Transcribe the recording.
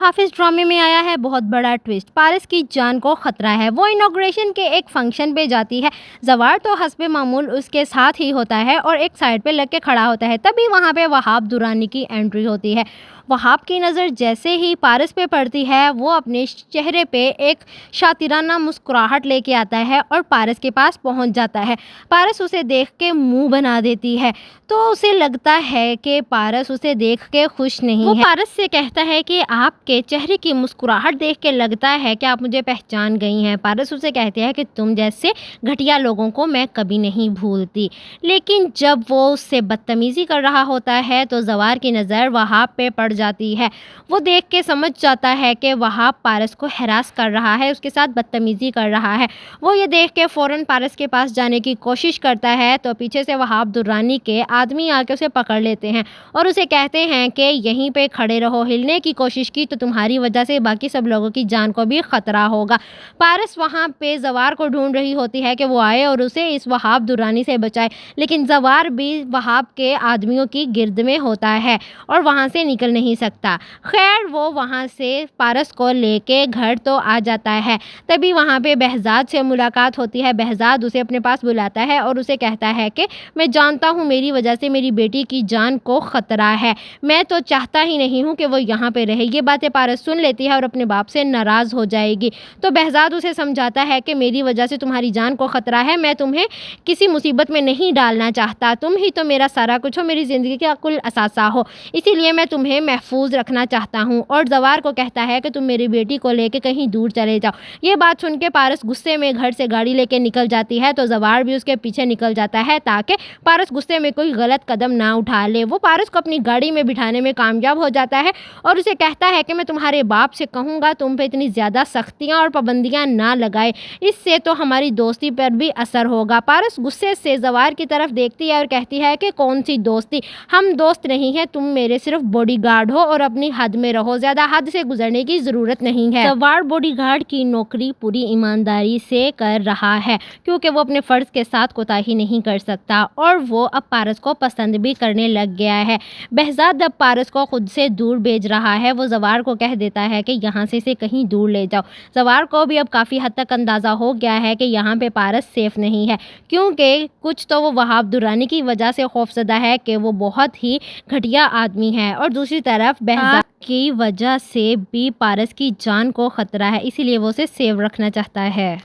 हाफिज ड्रामे में आया है बहुत बड़ा ट्विस्ट। पारस की जान को खतरा है। वो इनॉग्रेशन के एक फंक्शन पे जाती है। जवार तो हस्बे मामूल उसके साथ ही होता है और एक साइड पे लग के खड़ा होता है। तभी वहाँ पे वहाब दुरानी की एंट्री होती है। वहाब की नज़र जैसे ही पारस पे पड़ती है वो अपने चेहरे पे एक शातिराना मुस्कुराहट लेके आता है और पारस के पास पहुँच जाता है। पारस उसे देख के मुंह बना देती है तो उसे लगता है कि पारस उसे देख के खुश नहीं है। वो पारस से कहता है कि आपके चेहरे की मुस्कुराहट देख के लगता है कि आप मुझे पहचान गई हैं। पारस उसे कहती है कि तुम जैसे घटिया लोगों को मैं कभी नहीं भूलती। लेकिन जब वो उससे बदतमीज़ी कर रहा होता है तो जवार की नज़र वहाब पे पड़ जाती है। वो देख के समझ जाता है कि वहाब पारस को हरास कर रहा है, उसके साथ बदतमीज़ी कर रहा है। वो ये देख के फ़ौरन पारस के पास जाने की कोशिश करता है तो पीछे से वहाब दुर्रानी के आदमी आके उसे पकड़ लेते हैं और उसे कहते हैं कि यहीं पे खड़े रहो, हिलने की कोशिश की तो तुम्हारी वजह से बाकी सब लोगों की जान को भी ख़तरा होगा। पारस वहाँ पे जवार को ढूंढ रही होती है कि वो आए और उसे इस वहाब दुर्रानी से बचाए, लेकिन जवार भी वहाब के आदमियों की गिरद में होता है और वहाँ से निकल नहीं सकता। खैर वो वहाँ से पारस को लेके घर तो आ जाता है। तभी वहाँ पे बहजाद से मुलाकात होती है। बहजाद उसे अपने पास बुलाता है और उसे कहता है कि मैं जानता हूँ मेरी वजह से मेरी बेटी की जान को ख़तरा है, मैं तो चाहता ही नहीं हूँ कि वो यहाँ पे रहे। ये बातें पारस सुन लेती है और अपने बाप से नाराज़ हो जाएगी। तो बहजाद उसे समझाता है कि मेरी वजह से तुम्हारी जान को ख़तरा है, मैं तुम्हें किसी मुसीबत में नहीं डालना चाहता, तुम ही तो मेरा सारा कुछ हो, मेरी ज़िंदगी का कुल असासा हो, इसीलिए मैं तुम्हें महफूज रखना चाहता हूँ। और जवार को कहता है कि तुम मेरी बेटी को लेके कहीं दूर चले जाओ। ये बात सुन के पारस गुस्से में घर से गाड़ी लेके निकल जाती है तो जवार भी उसके पीछे निकल जाता है ताकि पारस गुस्से में कोई गलत कदम ना उठा ले। वो पारस को अपनी गाड़ी में बिठाने में कामयाब हो जाता है और उसे कहता है कि मैं तुम्हारे बाप से कहूँगा तुम पे इतनी ज़्यादा सख्तियाँ और पाबंदियाँ ना लगाए, इससे तो हमारी दोस्ती पर भी असर होगा। पारस गुस्से से जवार की तरफ देखती है और कहती है कि कौन सी दोस्ती, हम दोस्त नहीं हैं, तुम मेरे सिर्फ बॉडीगार्ड हो और अपनी हद में रहो, ज़्यादा हद से गुजरने की ज़रूरत नहीं है। जवार बॉडीगार्ड की नौकरी पूरी ईमानदारी से कर रहा है क्योंकि वो अपने फ़र्ज़ के साथ कोताही नहीं कर सकता और वो अब पारस को पसंद भी करने लग गया है। बहजाद अब पारस को खुद से दूर भेज रहा है। वो जवार को कह देता है कि यहाँ से इसे कहीं दूर ले जाओ। जवार को भी अब काफ़ी हद तक अंदाज़ा हो गया है कि यहाँ पे पारस सेफ़ नहीं है क्योंकि कुछ तो वो वहाब दुर्रानी की वजह से खौफजदा है कि वो बहुत ही घटिया आदमी है और दूसरी तरफ बहजाद की वजह से भी पारस की जान को ख़तरा है, इसीलिए वो उसे सेव रखना चाहता है।